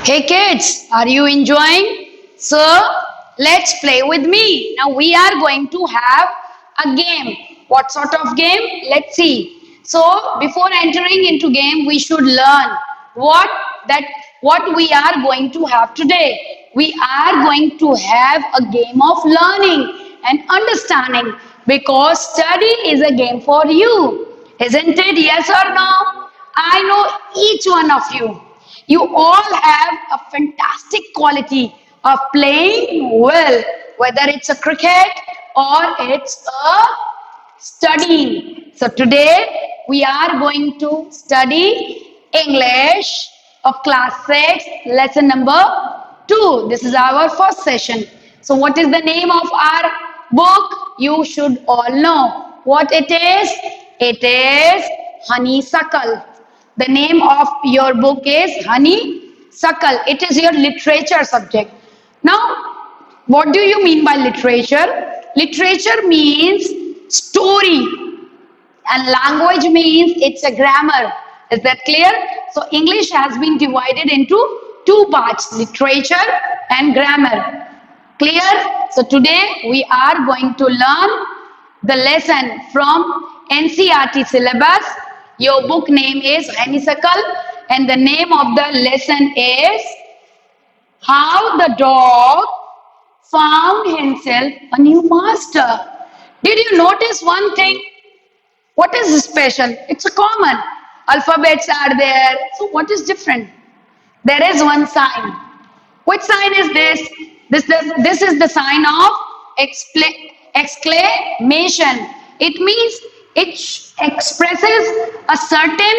Hey kids, are you enjoying? So let's play with me. Now we are going to have a game. What sort of game? Let's see. So before entering into game, we should learn what that what we are going to have today. We are going to have a game of learning and understanding because study is a game for you. Isn't it? Yes or no? I know each one of you. You all have a fantastic quality of playing well, whether it's a cricket or it's a studying. So today we are going to study English of class 6, lesson number 2. This is our first session. So what is the name of our book? You should all know what it is. It is Honeysuckle. The name of your book is Honeysuckle. It is your literature subject. Now, what do you mean by literature? Literature means story, and language means it's a grammar. Is that clear? So, English has been divided into two parts, literature and grammar. Clear? So, today we are going to learn the lesson from NCERT syllabus. Your book name is Honeysuckle, and the name of the lesson is How the Dog Found Himself a New Master. Did you notice one thing? What is special? It's a common. Alphabets are there. So what is different? There is one sign. Which sign is this? This is the sign of exclamation. It means it expresses a certain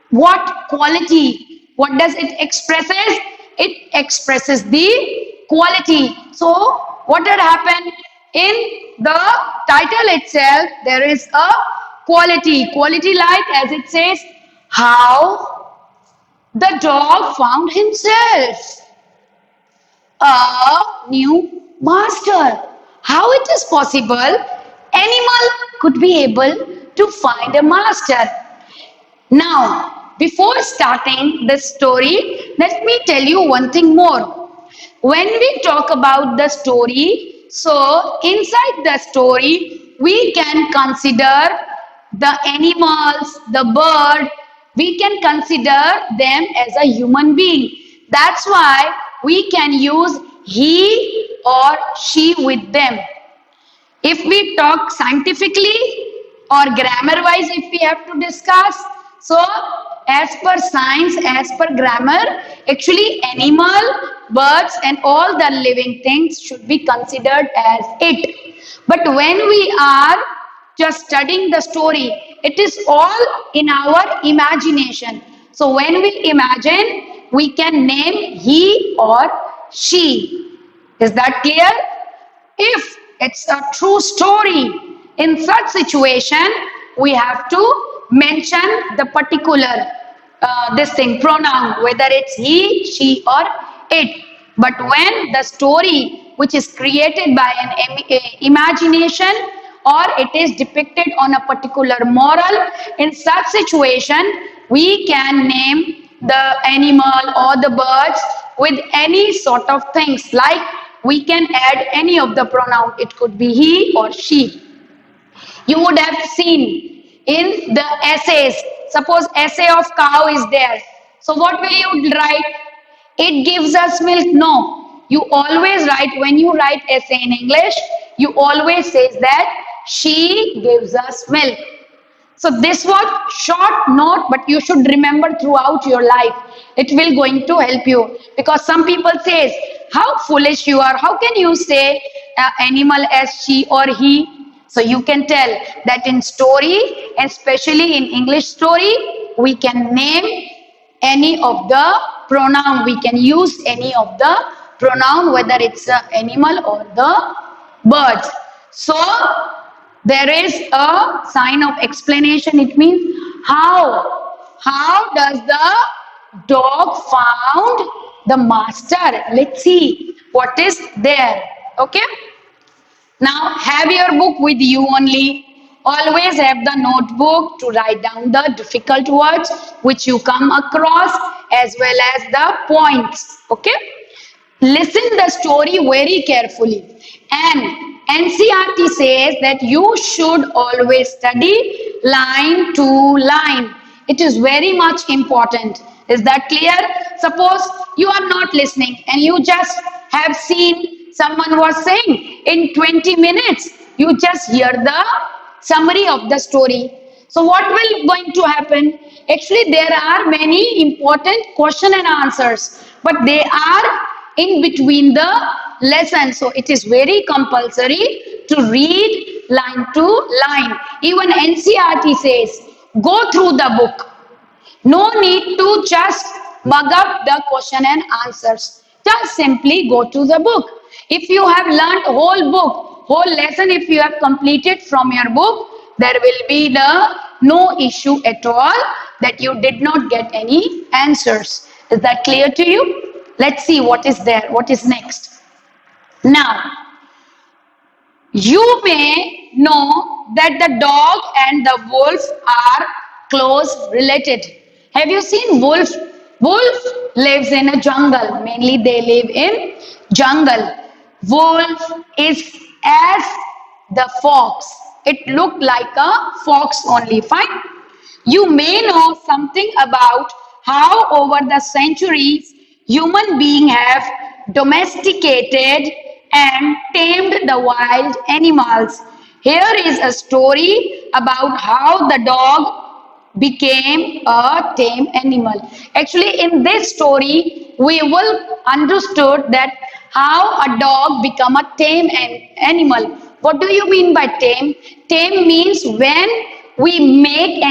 what quality. What does it expresses? It expresses the quality. So what had happened in the title itself? There is a quality. Quality like as it says, how the dog found himself a new master. How it is possible animal could be able to find a master? Now, before starting the story, let me tell you one thing more. When we talk about the story, so inside the story, we can consider the animals, the bird, we can consider them as a human being. That's why we can use he or she with them. If we talk scientifically or grammar wise, if we have to discuss, so as per science, as per grammar, actually animal, birds and all the living things should be considered as it. But when we are just studying the story, it is all in our imagination. So when we imagine, we can name he or she. Is that clear? If it's a true story, in such situation, we have to mention the particular this thing pronoun, whether it's he, she, or it. But when the story, which is created by an imagination, or it is depicted on a particular moral, in such situation, we can name the animal or the birds with any sort of things, like we can add any of the pronoun. It could be he or she. You would have seen in the essays, suppose essay of cow is there. So what will you write? It gives us milk. No. You always write, when you write essay in English, you always says that she gives us milk. So this was short note, but you should remember throughout your life. It will going to help you, because some people says, how foolish you are. How can you say animal as she or he? So you can tell that in story, especially in English story, we can name any of the pronoun. We can use any of the pronoun, whether it's the animal or the birds. So there is a sign of explanation. It means how. How does the dog found the master? Let's see what is there. Okay. Now have your book with you only. Always have the notebook to write down the difficult words which you come across as well as the points. Okay. Listen the story very carefully. And NCRT says that you should always study line to line. It is very much important. Is that clear? Suppose you are not listening and you just have seen someone was saying in 20 minutes, you just hear the summary of the story. So what will going to happen? Actually, there are many important question and answers, but they are in between the lesson. So it is very compulsory to read line to line. Even NCRT says, go through the book. No need to just mug up the question and answers. Just simply go to the book. If you have learned whole book, whole lesson, if you have completed from your book, there will be no issue at all that you did not get any answers. Is that clear to you? Let's see what is there. What is next? Now, you may know that the dog and the wolf are close related. Have you seen wolf? Wolf lives in a jungle. Mainly they live in jungle. Wolf is as the fox. It looked like a fox only. Fine. You may know something about how over the centuries human beings have domesticated and tamed the wild animals. Here is a story about how the dog became a tame animal. Actually, in this story, we will understood that how a dog become a tame animal. What do you mean by tame? Tame means when we make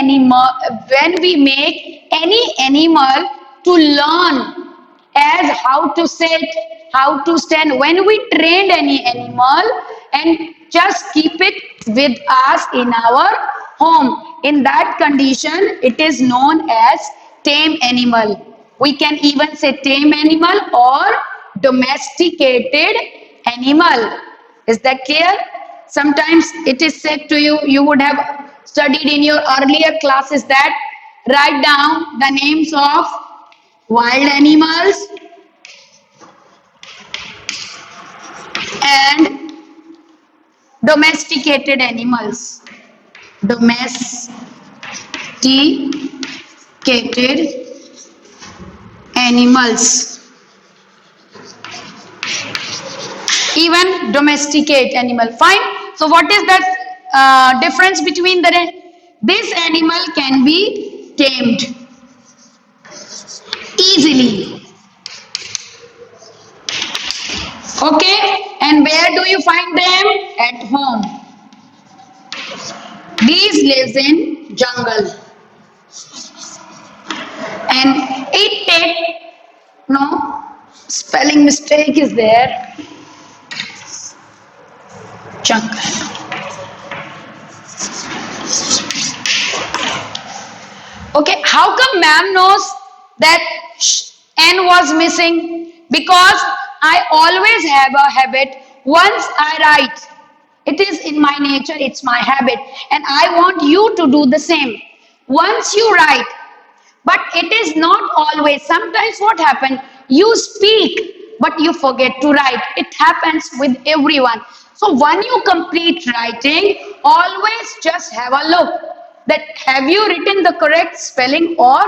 any animal to learn as how to sit, how to stand. When we train any animal and just keep it with us in our home, in that condition, it is known as tame animal. We can even say tame animal or domesticated animal. Is that clear? Sometimes it is said to you, you would have studied in your earlier classes that write down the names of wild animals and domesticated animals. Domesticated animals. Even domesticate animal. Fine. So what is that difference between this animal can be tamed easily. Okay. And where do you find them? At home. These lives in jungle. And it take no spelling mistake is there. Jungle. Okay, how come ma'am knows that N was missing? Because I always have a habit. Once I write, it is in my nature, it's my habit. And I want you to do the same. Once you write, but it is not always. Sometimes what happens? You speak, but you forget to write. It happens with everyone. So when you complete writing, always just have a look that have you written the correct spelling or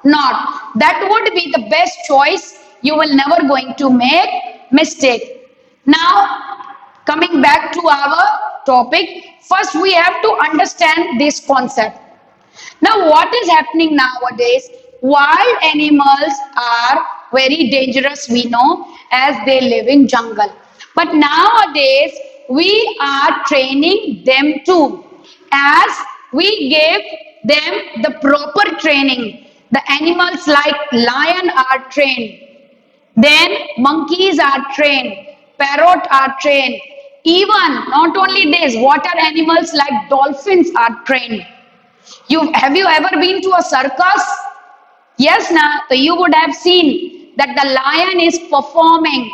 not. That would be the best choice. You will never going to make mistake. Now, coming back to our topic, first we have to understand this concept. Now, what is happening nowadays? Wild animals are very dangerous, we know, as they live in jungle. But nowadays, we are training them too, as we give them the proper training. The animals like lion are trained, then monkeys are trained, parrot are trained. Even not only this, water animals like dolphins are trained. Have you ever been to a circus? Yes, na. So you would have seen that the lion is performing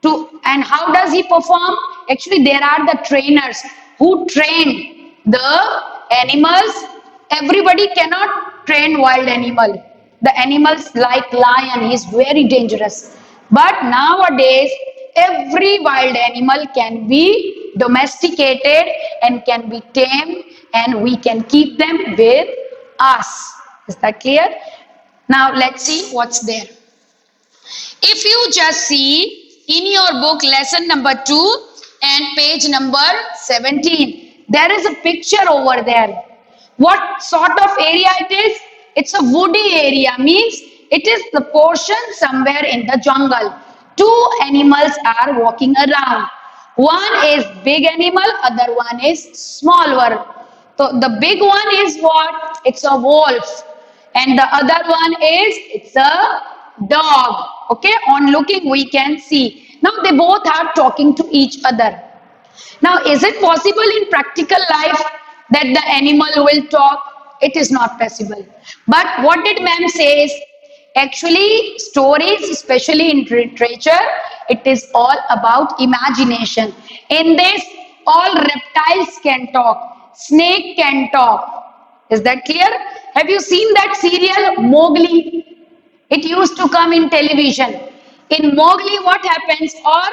and how does he perform? Actually, there are the trainers who train the animals, everybody cannot train wild animal. The animals like lion is very dangerous. But nowadays, every wild animal can be domesticated and can be tamed, and we can keep them with us. Is that clear? Now let's see what's there. If you just see in your book lesson number 2 and page number 17, there is a picture over there. What sort of area it is? It's a woody area, means it is the portion somewhere in the jungle. Two animals are walking around. One is big animal, other one is small one. So the big one is what? It's a wolf. And the other one is, it's a dog. Okay, on looking we can see. Now they both are talking to each other. Now, is it possible in practical life that the animal will talk? It is not possible. But what did ma'am says? Actually, stories, especially in literature, it is all about imagination. In this, all reptiles can talk, snake can talk. Is that clear? Have you seen that serial Mowgli? It used to come in television. In Mowgli, what happens? Or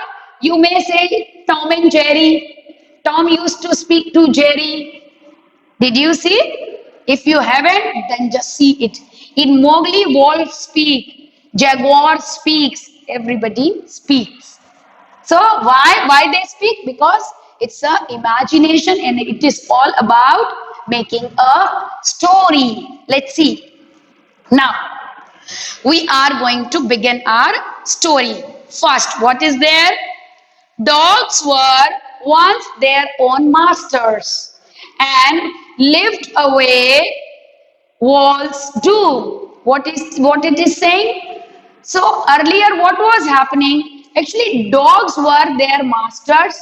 you may say Tom and Jerry. Tom used to speak to Jerry. Did you see? If you haven't, then just see it. In Mowgli, wolves speak, jaguar speaks, everybody speaks. So why they speak? Because it's a imagination and it is all about making a story. Let's see. Now, we are going to begin our story. First, what is there? Dogs were once their own masters and lived away wolves do. What it is saying? So earlier what was happening? Actually, dogs were their masters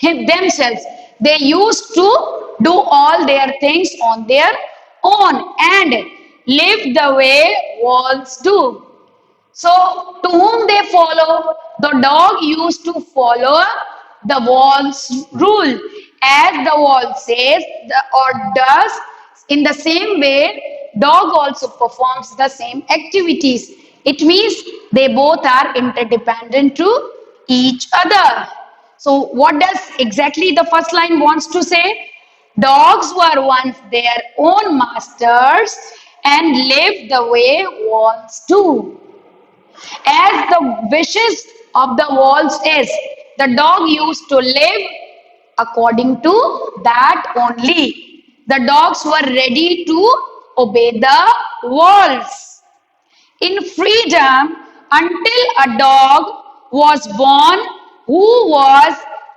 themselves. They used to do all their things on their own and live the way wolves do. So, to whom they follow? The dog used to follow the wall's rule. As the wall says or does, in the same way, dog also performs the same activities. It means they both are interdependent to each other. So, what does exactly the first line wants to say? Dogs were once their own masters and lived the way wolves do. As the wishes of the wolves is, the dog used to live according to that only. The dogs were ready to obey the wolves. In freedom, until a dog was born who was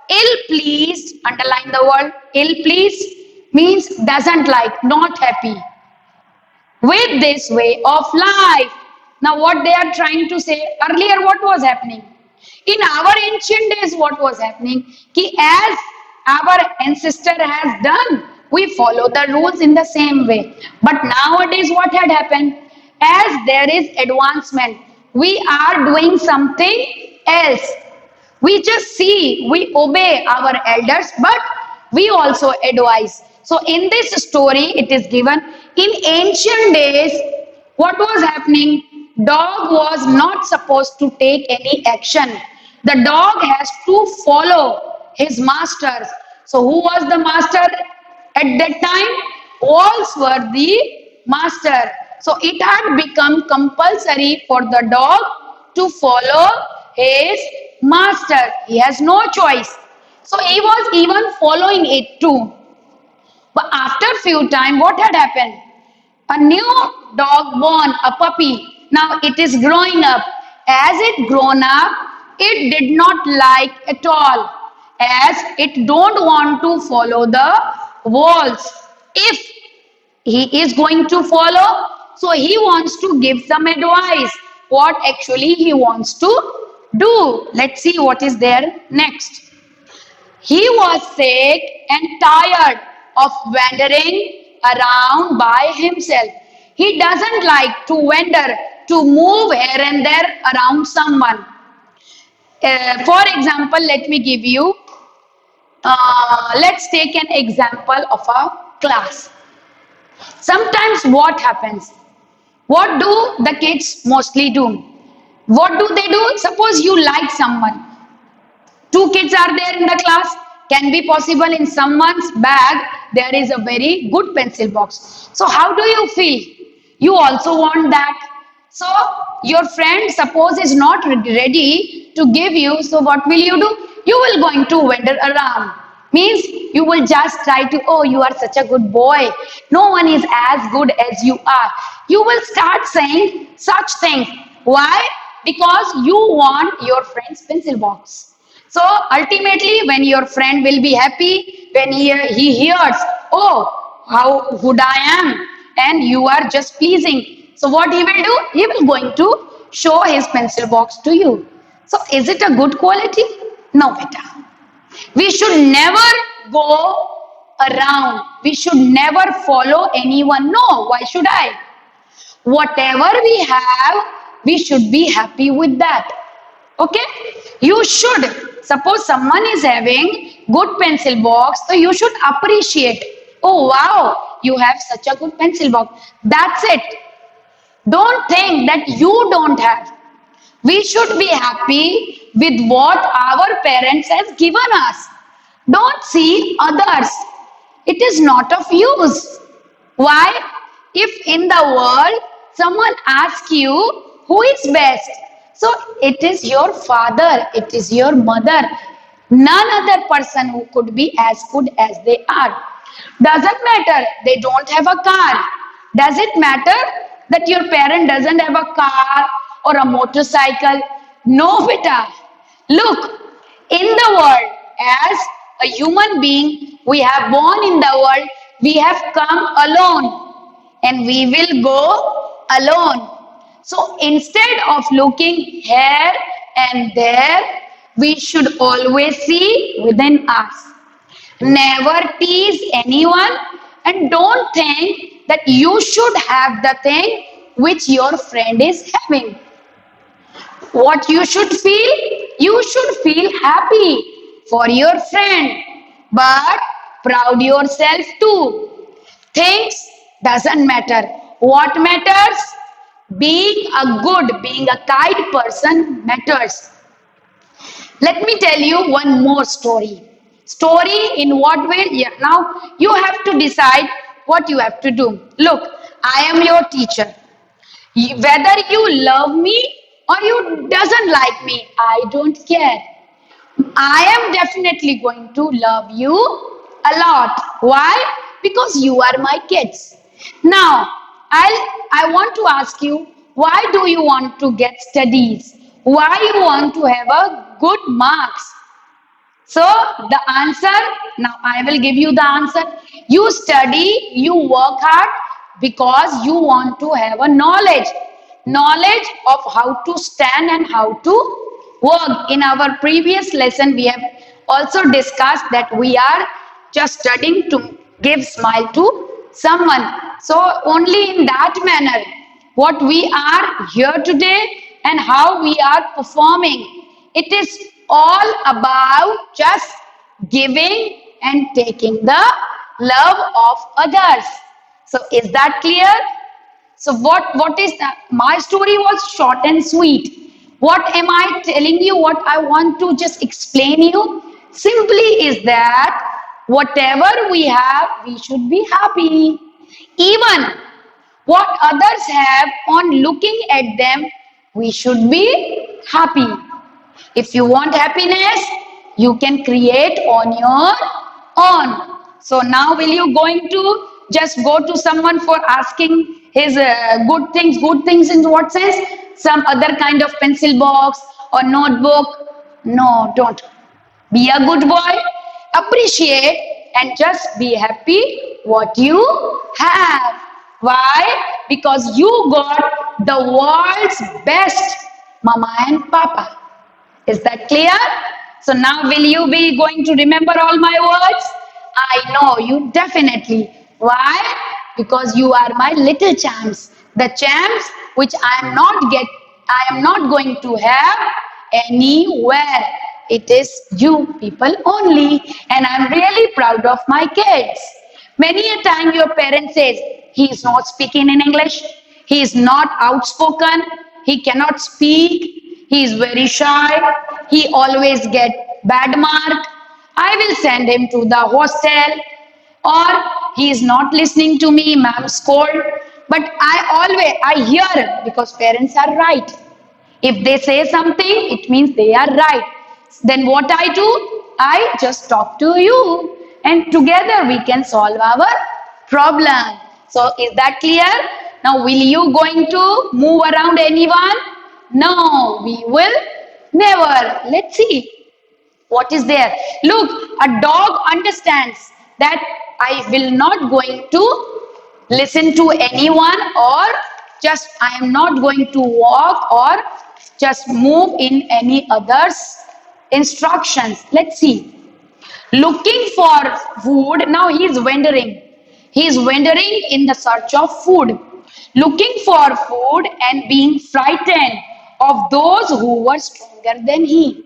ill-pleased, underline the word ill-pleased, means doesn't like, not happy with this way of life. Now, what they are trying to say earlier, what was happening? In our ancient days, what was happening? Ki as our ancestor has done, we follow the rules in the same way. But nowadays, what had happened? As there is advancement, we are doing something else. We just see, we obey our elders, but we also advise. So in this story, it is given in ancient days, what was happening? Dog was not supposed to take any action. The dog has to follow his masters. So who was the master at that time? Wolves were the master. So it had become compulsory for the dog to follow his master. He has no choice. So he was even following it too. But after few time, what had happened? A new dog born, a puppy. Now it is growing up. As it grown up, it did not like at all, as it don't want to follow the walls. If he is going to follow, so he wants to give some advice what actually he wants to do. Let's see what is there next. He was sick and tired of wandering around by himself. He doesn't like to wander, to move here and there around someone. For example, let me give you. Let's take an example of a class. Sometimes what happens? What do the kids mostly do? What do they do? Suppose you like someone. Two kids are there in the class. Can be possible in someone's bag there is a very good pencil box. So how do you feel? You also want that. So your friend suppose is not ready to give you. So what will you do? You will going to wander around. Means you will just try to, oh, you are such a good boy. No one is as good as you are. You will start saying such things. Why? Because you want your friend's pencil box. So ultimately, when your friend will be happy, when he hears, oh, how good I am, and you are just pleasing. So what he will do? He will going to show his pencil box to you. So is it a good quality? No, beta. We should never go around. We should never follow anyone. No, why should I? Whatever we have, we should be happy with that. Okay, you should, suppose someone is having good pencil box, so you should appreciate, oh wow, you have such a good pencil box. That's it. Don't think that you don't have. We should be happy with what our parents has given us. Don't see others. It is not of use. Why? If in the world someone asks you who is best, so it is your father, it is your mother, none other person who could be as good as they are. Doesn't matter they don't have a car. Does it matter that your parent doesn't have a car or a motorcycle? No, beta. Look, in the world, as a human being, we have born in the world, we have come alone and we will go alone. So instead of looking here and there, we should always see within us. Never tease anyone and don't think that you should have the thing which your friend is having. What you should feel? You should feel happy for your friend, but proud yourself too. Things doesn't matter. What matters? Being a kind person matters. Let me tell you one more story. Story in what way? Yeah, now you have to decide what you have to do. Look, I am your teacher. Whether you love me or you doesn't like me, I don't care. I am definitely going to love you a lot. Why? Because you are my kids. Now, I want to ask you, why do you want to get studies? Why you want to have a good marks? So the answer, now I will give you the answer. You study, you work hard because you want to have a knowledge of how to stand and how to work. In our previous lesson, we have also discussed that we are just studying to give smile to someone. So only in that manner, what we are here today and how we are performing, it is all about just giving and taking the love of others. So is that clear? So what is that? My story was short and sweet. What am I telling you? What I want to just explain you simply is that whatever we have, we should be happy. Even what others have, on looking at them, we should be happy. If you want happiness, you can create on your own. So now will you going to just go to someone for asking his good things in what sense? Some other kind of pencil box or notebook? No, don't. Be a good boy, appreciate and just be happy what you have. Why? Because you got the world's best mama and papa. Is that clear? So now will you be going to remember all my words? I know you definitely. Why? Because you are my little champs. The champs which I am not going to have anywhere. it is you people only, and I'm really proud of my kids. Many a time your parent says, he is not speaking in English, he is not outspoken, he cannot speak, he is very shy, he always get bad mark. I will send him to the hostel, or he is not listening to me, ma'am scold. But I hear, because parents are right. If they say something, it means they are right. Then what I do? I just talk to you, and together we can solve our problem. So is that clear? Now will you going to move around anyone? No, we will never. Let's see what is there. Look, a dog understands that I will not going to listen to anyone, or just I am not going to walk or just move in any others instructions. Let's see. Looking for food. Now he is wandering. He is wandering in the search of food, looking for food and being frightened of those who were stronger than he.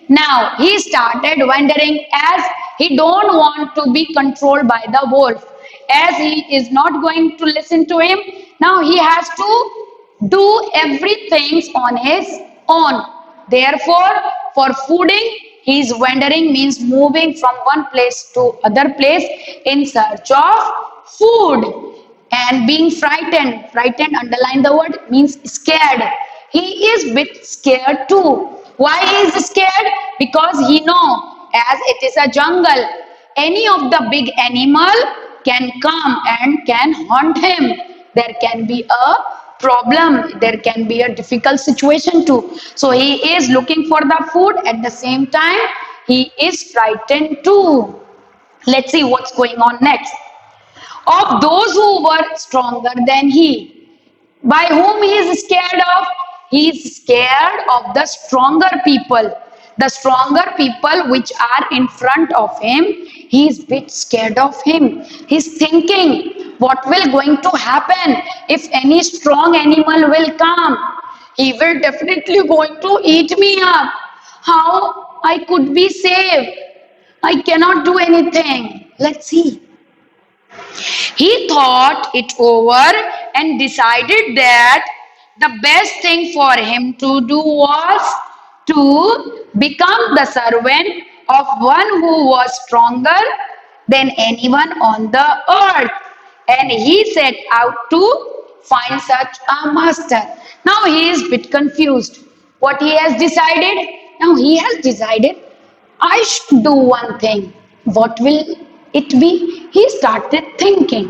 Now he started wondering, as he don't want to be controlled by the wolf, as he is not going to listen to him. Now he has to do everything on his own. Therefore, for fooding, he is wandering, means moving from one place to other place in search of food. And being frightened, frightened, underline the word, means scared. He is bit scared too. Why is he scared? Because he know, as it is a jungle, any of the big animal can come and can hunt him. There can be a problem, there can be a difficult situation too. So he is looking for the food, at the same time he is frightened too. Let's see what's going on next. Of those who were stronger than he. By whom he is scared of? He is scared of the stronger people. The stronger people which are in front of him, he is bit scared of him. He is thinking, what will going to happen if any strong animal will come? He will definitely going to eat me up. How I could be saved? I cannot do anything. Let's see. He thought it over and decided that the best thing for him to do was to become the servant of one who was stronger than anyone on the earth. And he set out to find such a master. Now he is a bit confused. What he has decided? Now he has decided, I should do one thing. What will it be? He started thinking,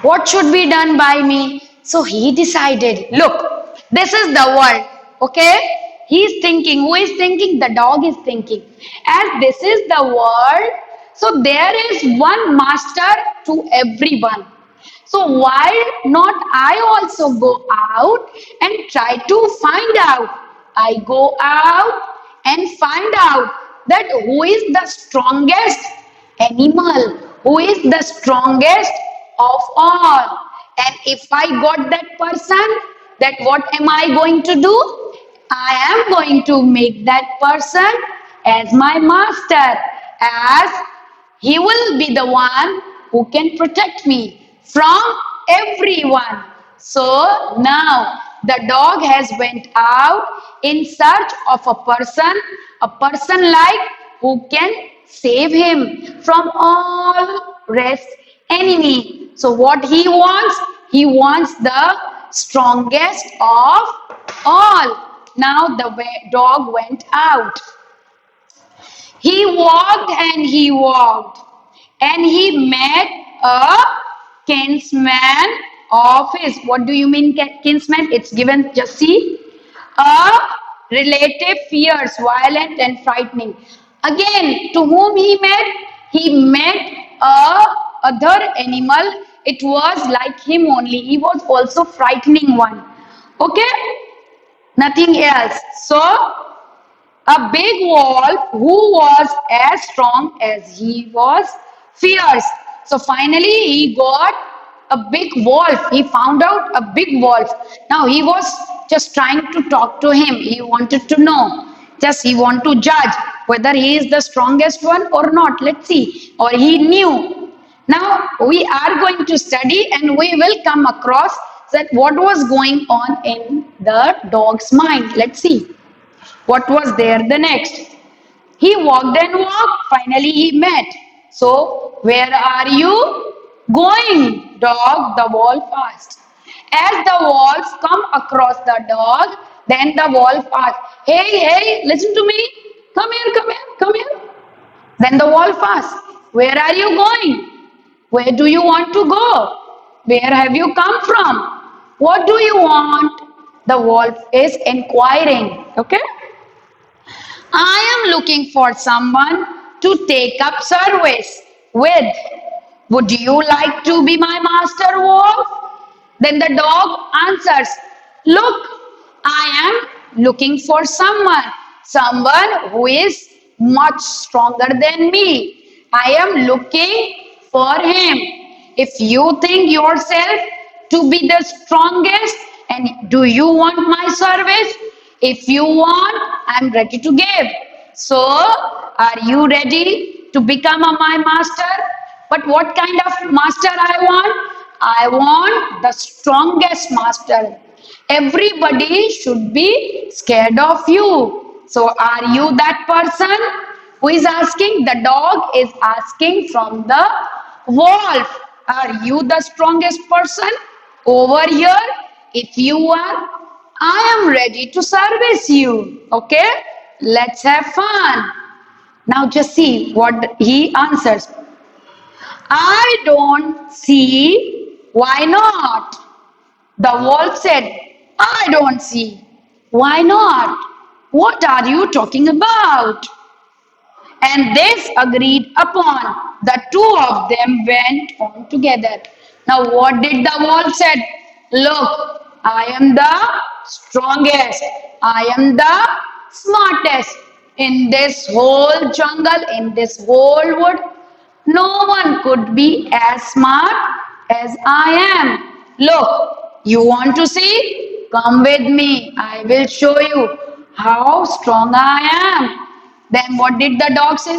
what should be done by me? So he decided, look, this is the world. Okay? He is thinking. Who is thinking? The dog is thinking. As this is the world, so there is one master to everyone. So why not I also go out and try to find out? I go out and find out that who is the strongest animal, who is the strongest of all. And if I got that person, that what am I going to do? I am going to make that person as my master, as he will be the one who can protect me from everyone. So now the dog has went out in search of a person like who can save him from all rest enemy. So what he wants? He wants the strongest of all. Now the dog went out. He walked and he walked, and he met a kinsman of his. What do you mean kinsman? It's given, just see. A relative fierce, violent and frightening. Again, to whom he met? He met a other animal. It was like him only. He was also frightening one. Okay? Nothing else. So a big wolf who was as strong as he was fierce. So finally he got a big wolf. He found out a big wolf. Now he was just trying to talk to him. He wanted to know. Just he want to judge. whether he is the strongest one or not. Let's see. Or he knew. Now we are going to study and we will come across that what was going on in the dog's mind. Let's see what was there the next. He walked and walked. Finally, he met. So, where are you going, dog? The wolf asked. As the wolves come across the dog, then the wolf asked, hey, hey, listen to me. Come here, come here, come here. Then the wolf asked, where are you going? Where do you want to go? Where have you come from? What do you want? The wolf is inquiring. Okay? I am looking for someone to take up service with. Would you like to be my master wolf? Then the dog answers, look, I am looking for someone who is much stronger than me. I am looking for him. If you think yourself to be the strongest and do you want my service? If you want, I'm ready to give. So, are you ready to become my master? But what kind of master I want? I want the strongest master. Everybody should be scared of you. So, are you that person who is asking? The dog is asking from the wolf. Are you the strongest person over here? If you are, I am ready to service you. Okay? Let's have fun. Now just see what he answers. I don't see. Why not? The wolf said, I don't see. Why not? What are you talking about? And this agreed upon. The two of them went on together. Now what did the wolf said? Look, I am the strongest. I am the smartest. In this whole jungle, in this whole wood, no one could be as smart as I am. Look, you want to see? Come with me. I will show you how strong I am. Then what did the dog say?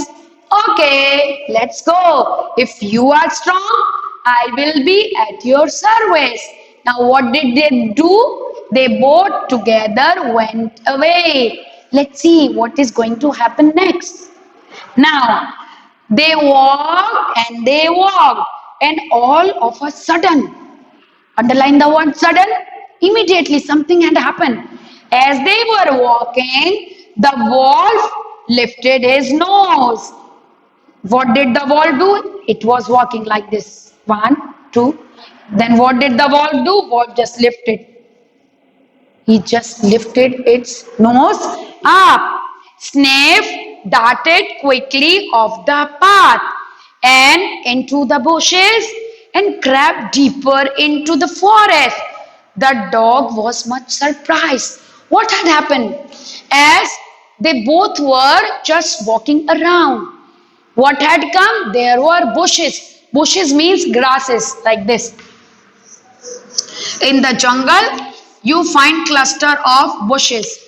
Okay, let's go. If you are strong, I will be at your service. Now what did they do? They both together went away. Let's see what is going to happen next. Now, they walked, and all of a sudden, underline the word sudden, immediately something had happened. As they were walking, the wolf lifted his nose. What did the wolf do? It was walking like this. One, two. Then what did the wolf do? Wolf just lifted. He just lifted its nose up. Sniff darted quickly off the path and into the bushes and crept deeper into the forest. The dog was much surprised. What had happened? As they both were just walking around. What had come? There were bushes. Bushes means grasses like this. In the jungle, you find cluster of bushes.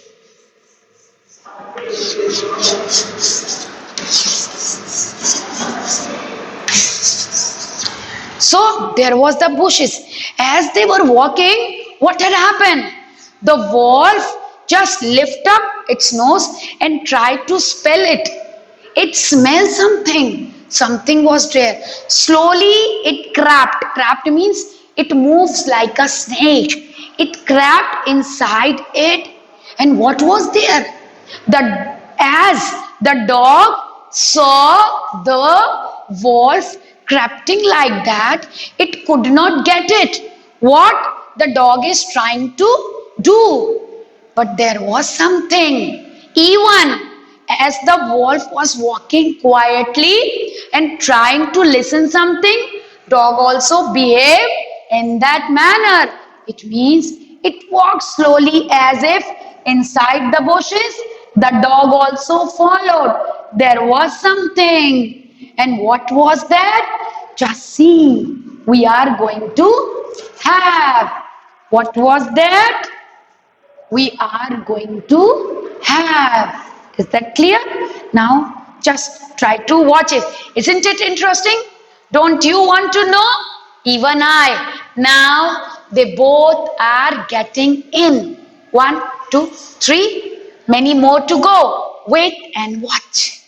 So there was the bushes. As they were walking, what had happened? The wolf just lifted up its nose and tried to smell it. It smelled something. Something was there. Slowly it crept. Crept means it moves like a snake. It crept inside it. And what was there? As the dog saw the wolf creeping like that, it could not get it. What the dog is trying to do. But there was something. Even as the wolf was walking quietly and trying to listen something, dog also behaved in that manner. It means it walked slowly as if inside the bushes the dog also followed. There was something. And what was that? Just see. We are going to have. What was that? We are going to have. Is that clear? Now just try to watch it. Isn't it interesting? Don't you want to know? Even I. Now they both are getting in. One, two, three. Many more to go. Wait and watch.